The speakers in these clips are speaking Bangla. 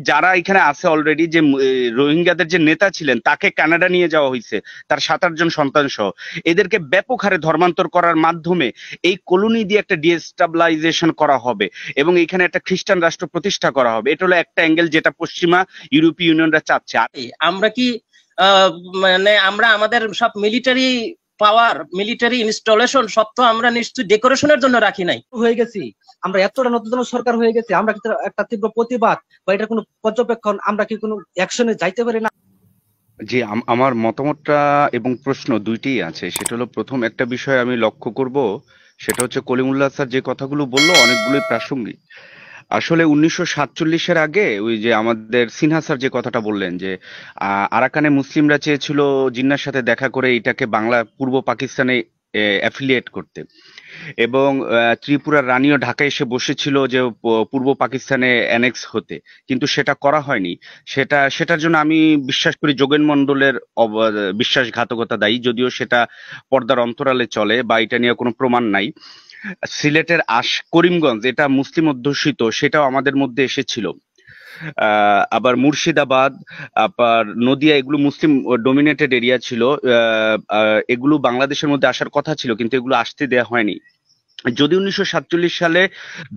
যারা এখানে আছে অলরেডি যে রোহিঙ্গাদের যে নেতা ছিলেন তাকে কানাডা নিয়ে যাওয়া হয়েছে, তার 7-8 জন সন্তান সহ। এদেরকে ব্যাপক হারে ধর্মান্তর করার মাধ্যমে এই কলোনি দিয়ে একটা ডিস্টাবলাইজেশন করা হবে এবং এখানে একটা খ্রিস্টান রাষ্ট্র প্রতিষ্ঠা করা হবে। এটা হলো একটা অ্যাঙ্গেল যেটা পশ্চিমা ইউরোপীয় ইউনিয়নরা চাচ্ছে। আমরা কি মানে আমরা আমাদের সব মিলিটারি পাওয়ার, মিলিটারি ইনস্টলেশন সব তো আমরা নিশ্চয়ই ডেকোরেশনের জন্য রাখি নাই। হয়ে গেছি আমরা, এতটা নতুন সরকার হয়ে গেছে, আমরা কি একটা তীব্র প্রতিবাদ বা এটা কোনো পর্যবেক্ষণ, আমরা কি কোনো অ্যাকশনে যাইতে পারি না? জি, আমার মতামতটা এবং প্রশ্ন দুইটিই আছে। সেটা হলো, প্রথম একটা বিষয় আমি লক্ষ্য করব, সেটা হচ্ছে কলিমুল্লাহ স্যার যে কথাগুলো বললো অনেকগুলোই প্রাসঙ্গিক। আসলে 1947-এর আগে ওই যে আমাদের সিনহা স্যার যে কথাটা বললেন যে আরাকানে মুসলিমরা চেয়েছিল জিন্নার সাথে দেখা করে এটাকে বাংলা পূর্ব পাকিস্তানে অ্যাফিলিয়েট করতে, এবং ত্রিপুরার রানীও ঢাকায় এসে বসেছিল যে পূর্ব পাকিস্তানে অ্যানেক্স হতে, কিন্তু সেটা করা হয়নি। সেটার জন্য আমি বিশ্বাস করি যোগেন মন্ডলের বিশ্বাসঘাতকতা দায়ী, যদিও সেটা পর্দার অন্তরালে চলে বা এটা নিয়ে কোনো প্রমাণ নাই। সিলেটের করিমগঞ্জ এটা মুসলিম অধ্যুষিত, সেটাও আমাদের মধ্যে এসেছিল। আবার মুর্শিদাবাদ, আবার নদিয়া, এগুলো মুসলিম ডোমিনেটেড এরিয়া ছিল। এগুলো বাংলাদেশের মধ্যে আসার কথা ছিল, কিন্তু এগুলো আসতে দেয়া হয়নি। যদি 1947 সালে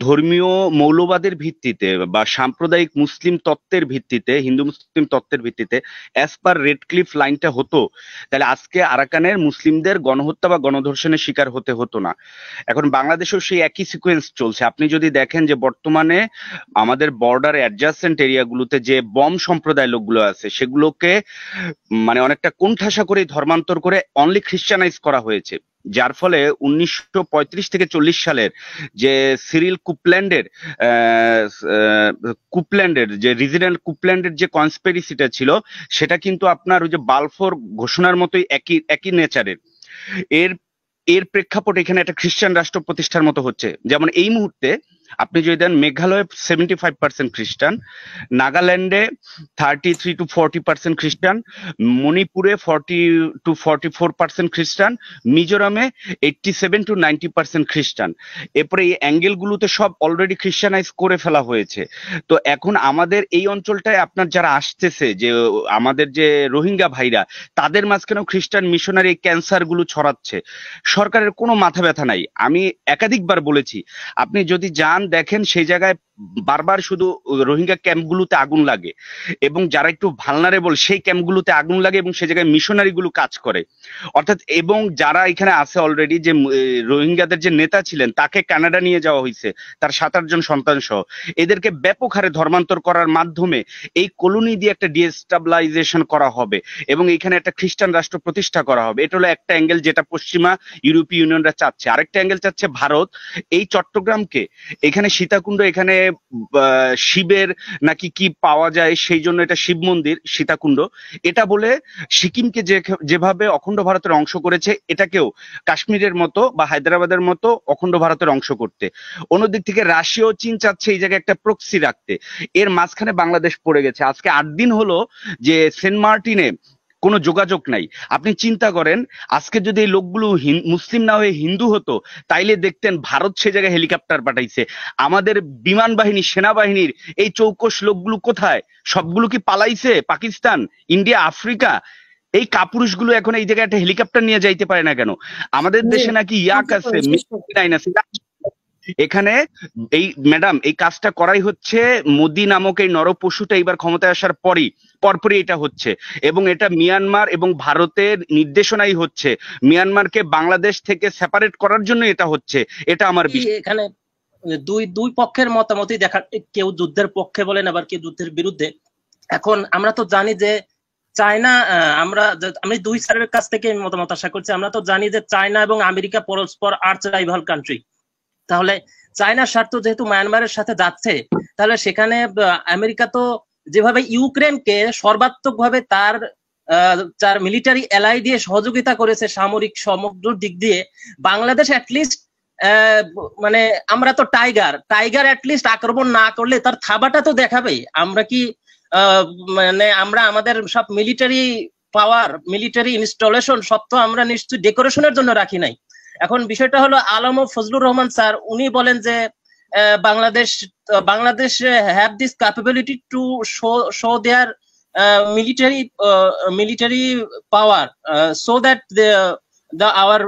ধর্মীয় মৌলবাদের ভিত্তিতে বা সাম্প্রদায়িক মুসলিম তত্ত্বের ভিত্তিতে, হিন্দু মুসলিম তত্ত্বের ভিত্তিতে অ্যাজ পার রেডক্লিফ লাইনটা হতো, তাহলে আজকে আরাকানের মুসলিমদের গণহত্যা বা গণধর্ষণের শিকার হতে হতো না। এখন বাংলাদেশেও সেই একই সিকোয়েন্স চলছে। আপনি যদি দেখেন যে বর্তমানে আমাদের বর্ডার অ্যাডজাসেন্ট এরিয়াগুলোতে যে বম সম্প্রদায় লোকগুলো আছে, সেগুলোকে মানে অনেকটা কোণঠাসা করে ধর্মান্তর করে অনলি খ্রিস্টানাইজ করা হয়েছে, যার ফলে 1935 থেকে 40 সালের যে সিরিল কুপল্যান্ডের যে রিজিনাল কুপল্যান্ডের যে কনস্পিরেসিটা ছিল, সেটা কিন্তু আপনার ওই যে বালফোর ঘোষণার মতোই একই নেচারের। এর এর প্রেক্ষাপট এখানে একটা খ্রিস্টান রাষ্ট্র প্রতিষ্ঠার মতো হচ্ছে। যেমন এই মুহূর্তে আপনি যদি দেন, মেঘালয়ে 75% খ্রিস্টান, নাগাল্যান্ডে 33 to 40% খ্রিস্টান, মণিপুরে 40 to 44% খ্রিস্টান, মিজোরামে 87 to 90% খ্রিস্টান। এরপরে এই অ্যাঙ্গেলগুলোতে সব অলরেডি খ্রিস্টানাইজ করে ফেলা হয়েছে। তো এখন আমাদের এই অঞ্চলটায় আপনার যারা আসতেছে, যে আমাদের যে রোহিঙ্গা ভাইরা, তাদের মাঝখানেও খ্রিস্টান মিশনারি ক্যান্সার গুলো ছড়াচ্ছে। সরকারের কোনো মাথা ব্যথা নাই। আমি একাধিকবার বলেছি, আপনি যদি যান দেখেন সেই জায়গায় বারবার শুধু রোহিঙ্গা ক্যাম্পগুলোতে আগুন লাগে, এবং যারা একটু ভালনারেবল সেই ক্যাম্পগুলোতে আগুন লাগে, এবং সেই জায়গায় মিশনারি গুলো কাজ করে। অর্থাৎ, এবং যারা এখানে আছে অলরেডি যে রোহিঙ্গাদের যে নেতা ছিলেন তাকে কানাডা নিয়ে যাওয়া হয়েছে, তার 7-8 জন সন্তান সহ। এদেরকে ব্যাপক হারে ধর্মান্তর করার মাধ্যমে এই কলোনি দিয়ে একটা ডিস্টাবলাইজেশন করা হবে এবং এখানে একটা খ্রিস্টান রাষ্ট্র প্রতিষ্ঠা করা হবে। এটা হলো একটা অ্যাঙ্গেল যেটা পশ্চিমা ইউরোপীয় ইউনিয়নরা চাচ্ছে। আরেকটা অ্যাঙ্গেল চাচ্ছে ভারত এই চট্টগ্রামকে, এখানে সীতাকুণ্ড, এখানে শিবের নাকি কি পাওয়া যায়, সেই জন্য এটা শিব মন্দির সীতাকুণ্ড, এটা বলে সিকিমকে যেভাবে অখণ্ড ভারতের অংশ করেছে, এটাকেও কাশ্মীরের মতো বা হায়দ্রাবাদের মতো অখণ্ড ভারতের অংশ করতে। অন্যদিক থেকে রাশিয়া ও চীন চাচ্ছে এই জায়গায় একটা প্রক্সি রাখতে। এর মাঝখানে বাংলাদেশ পড়ে গেছে। আজকে 8 দিন হলো যে সেন্ট মার্টিনে কোনো যোগাযোগ নাই। আপনি চিন্তা করেন, আজকে যদি এই লোকগুলো মুসলিম না হয়ে হিন্দু হতো, তাইলে দেখতেন ভারত সে জায়গায় হেলিকপ্টার পাঠাইছে। আমাদের বিমান বাহিনী, সেনাবাহিনীর এই চৌকস লোকগুলো কোথায়? সবগুলো কি পালাইছে পাকিস্তান, ইন্ডিয়া, আফ্রিকা? এই কাপুরুষগুলো এখন এই জায়গায় একটা হেলিকপ্টার নিয়ে যাইতে পারে না কেন? আমাদের দেশে নাকি ইয়াক আছে, মিসাইল আছে। এখানে এই ম্যাডাম এই কাজটা করাই হচ্ছে মোদি নামক এই নরপশুটা এইবার ক্ষমতায় আসার পরপরই এটা হচ্ছে, এবং এটা মিয়ানমার এবং ভারতের নির্দেশনাই হচ্ছে। মিয়ানমারকে বাংলাদেশ থেকে সেপারেট করার জন্য এটা হচ্ছে। এটা আমার বিশ্বাস। এখানে দুই পক্ষের মতামতই দেখা, কেউ যুদ্ধের পক্ষে বলেন, আবার কেউ যুদ্ধের বিরুদ্ধে। এখন আমরা তো জানি যে চায়না, আমি দুই স্যারের কাছ থেকে মতামত আশা করছি। আমরা তো জানি যে চায়না এবং আমেরিকা পরস্পর আর্চ রাইভাল কান্ট্রি। তাহলে চায়নার স্বার্থ যেহেতু মায়ানমারের সাথে যাচ্ছে, তাহলে সেখানে আমেরিকা তো যেভাবে ইউক্রেনকে সর্বাত্মকভাবে তার মিলিটারি এলাই দিয়ে সহযোগিতা করেছে সামরিক সমগ্র দিক দিয়ে, বাংলাদেশ অ্যাটলিস্ট মানে আমরা তো টাইগার অ্যাটলিস্ট আক্রমণ না করলে তার থাবাটা তো দেখাবে। আমরা কি মানে আমরা আমাদের সব মিলিটারি পাওয়ার, মিলিটারি ইনস্টলেশন সব তো আমরা নিশ্চয়ই ডেকোরেশনের জন্য রাখি নাই। এখন বিষয়টা হলো, আলম ও ফজলুর রহমান স্যার উনি বলেন যে Bangladesh have this capability to show their military power, so that our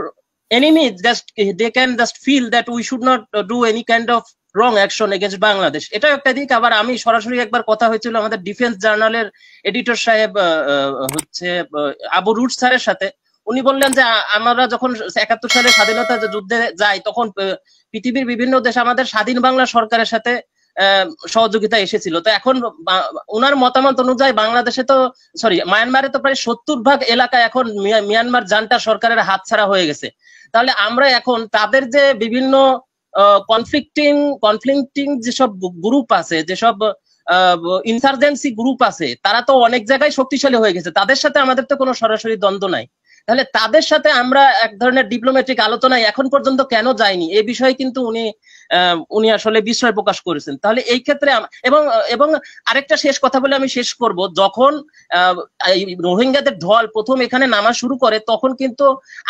enemy just they can just feel that we should not do any kind of wrong action against Bangladesh. এটা একটা দিক। আবার আমি সরাসরি একবার কথা হয়েছিল আমাদের ডিফেন্স জার্নালের এডিটর সাহেব হচ্ছে আবু রুট স্যারের সাথে। উনি বললেন যে আমরা যখন ৭১ সালে স্বাধীনতা যুদ্ধে যাই তখন পৃথিবীর বিভিন্ন দেশ আমাদের স্বাধীন বাংলা সরকারের সাথে সহযোগিতা এসেছিল। তো এখন ওনার মতামত অনুযায়ী বাংলাদেশে তো মায়ানমারে তো প্রায় ৭০% এলাকা এখন মিয়ানমার জান্টা সরকারের হাতছাড়া হয়ে গেছে। তাহলে আমরা এখন তাদের যে বিভিন্ন কনফ্লিক্টিং যেসব গ্রুপ আছে, যেসব ইনসার্জেন্সি গ্রুপ আছে, তারা তো অনেক জায়গায় শক্তিশালী হয়ে গেছে, তাদের সাথে আমাদের তো কোনো সরাসরি দ্বন্দ্ব নাই। তাহলে তাদের সাথে আমরা এক ধরনের ডিপ্লোম্যাটিক আলোচনায় এখন পর্যন্ত কেন যায়নি, এই বিষয়ে কিন্তু উনি আসলে বিস্ময় প্রকাশ করেছেন। তাহলে এই ক্ষেত্রে এবং আরেকটা শেষ কথা বলে আমি শেষ করব, যখন রোহিঙ্গাদের ঢল প্রথম এখানে নামা শুরু করে তখন কিন্তু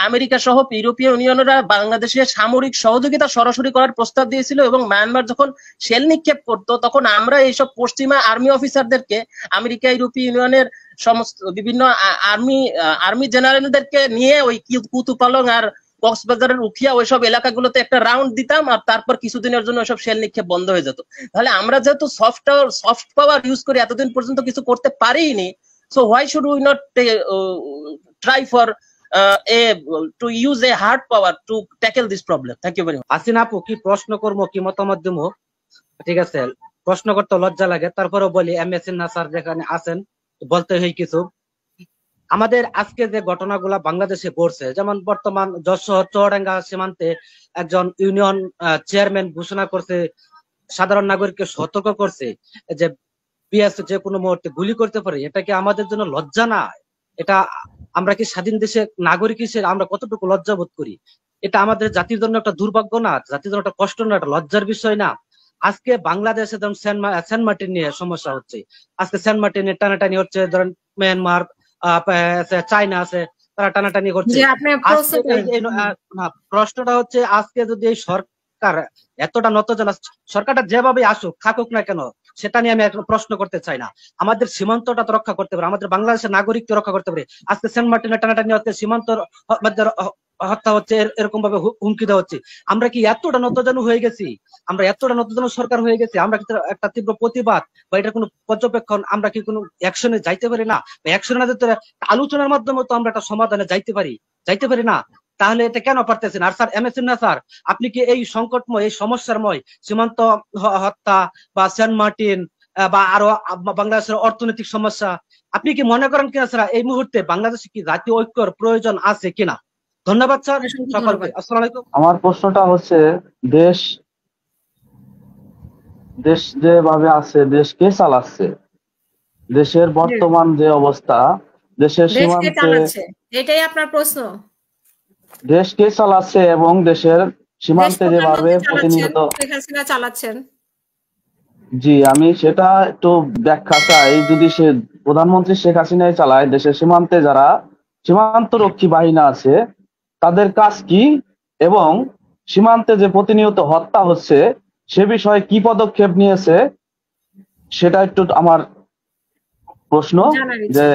আমেরিকা সহ ইউরোপীয় ইউনিয়নরা বাংলাদেশে সামরিক সহযোগিতা সরাসরি করার প্রস্তাব দিয়েছিল, এবং মায়ানমার যখন শেল নিক্ষেপ করতো তখন আমরা এইসব পশ্চিমা আর্মি অফিসারদেরকে, আমেরিকা ইউরোপীয় ইউনিয়নের সমস্ত বিভিন্ন আর্মি জেনারেলদেরকে নিয়ে ওই কুতুপালং আর কক্সবাজারের উখিয়া ওইসব এলাকাগুলোতে একটা রাউন্ড দিতাম, আর তারপর কিছুদিনের জন্য ওইসব শেল নিক্ষেপ বন্ধ হয়ে যেত। তাহলে আমরা যেহেতু সফট পাওয়ার ইউজ করি, এতদিন পর্যন্ত কিছু করতে পারিনি, so why should we not try for to use a hard power to tackle this problem? Thank you very much. আসিন আপু, কি প্রশ্ন করবো, কি মতামত দেবো, ঠিক আছে, প্রশ্ন করতে লজ্জা লাগে, তারপরে বলি এমএস নাসার যেখানে আছেন বলতে হয় কিছু। আমাদের আজকে যে ঘটনাগুলা বাংলাদেশে ঘটছে, যেমন বর্তমান যশোর চুয়াডাঙ্গা সীমান্তে একজন ইউনিয়ন চেয়ারম্যান ঘোষণা করছে, সাধারণ নাগরিককে সতর্ক করছে যে বিএস যে কোনো মুহূর্তে গুলি করতে পারে। এটা কি আমাদের জন্য লজ্জা না? এটা আমরা কি স্বাধীন দেশে নাগরিক হিসেবে আমরা কতটুকু লজ্জা বোধ করি? এটা আমাদের জাতির জন্য একটা দুর্ভাগ্য না? জাতির জন্য একটা কষ্ট না? একটা লজ্জার বিষয় না? আজকে বাংলাদেশে যেমন সেন্ট মার্টিন নিয়ে সমস্যা হচ্ছে, আজকে সেন্ট মার্টিনে টানাটানি হচ্ছে, ধরেন মিয়ানমার চায়না আছে, তারা টানাটানি করছে। প্রশ্নটা হচ্ছে, আজকে যদি এই সরকার এতটা নতজানা, সরকারটা যেভাবে আসুক থাকুক না কেন, সেটা নিয়ে আমি প্রশ্ন করতে চাই না। আমাদের সীমান্তটা তো রক্ষা করতে পারে, আমাদের বাংলাদেশের নাগরিককে রক্ষা করতে পারে। আজকে সেন্ট মার্টিনে টানাটানি হচ্ছে, সীমান্ত হত্যা হচ্ছে, এরকম ভাবে হুমকি দেওয়া হচ্ছে। আমরা কি এতটা নতজানু হয়ে গেছি? আমরা এতটা নতজানু সরকার হয়ে গেছি? আমরা কি একটা তীব্র প্রতিবাদ বা এটা কোনো পর্যবেক্ষণ, আমরা কি কোনো অ্যাকশনে যাইতে পারি না? অ্যাকশনে না যেতে আলোচনার মাধ্যমে তো আমরা একটা সমাধানে যাইতে পারি না? তাহলে এটা কেন পারতেছেন? আর স্যার এমএস না স্যার, আপনি কি এই সংকটময়, এই সমস্যারময় সীমান্ত হত্যা বা সেন্ট মার্টিন বা আরো বাংলাদেশের অর্থনৈতিক সমস্যা, আপনি কি মনে করেন কিনা স্যার এই মুহূর্তে বাংলাদেশে কি জাতীয় ঐক্যর প্রয়োজন আছে কিনা? ধন্যবাদ স্যার সকলকে। আসসালামু আলাইকুম। আমার প্রশ্নটা হচ্ছে, দেশ যেভাবে আছে, দেশ কে চালাচ্ছে? দেশের বর্তমান যে অবস্থা, দেশের সীমান্তে এটাই আপনার প্রশ্ন? দেশ কে চালাচ্ছে এবং দেশের সীমান্তে যেভাবে প্রতিনিয়ত চালাচ্ছেন? জি, আমি সেটা একটু ব্যাখ্যা চাই। যদি সে প্রধানমন্ত্রী শেখ হাসিনাই চালায়, দেশের সীমান্তে যারা সীমান্ত রক্ষী বাহিনী আছে তাদের কাজ কি, এবং সীমান্তে যে প্রতিনিয়ত হত্যা হচ্ছে সে বিষয়ে কি পদক্ষেপ নিয়েছে, সেটা একটু আমার প্রশ্ন। যে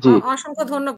জি, অসংখ্য ধন্যবাদ।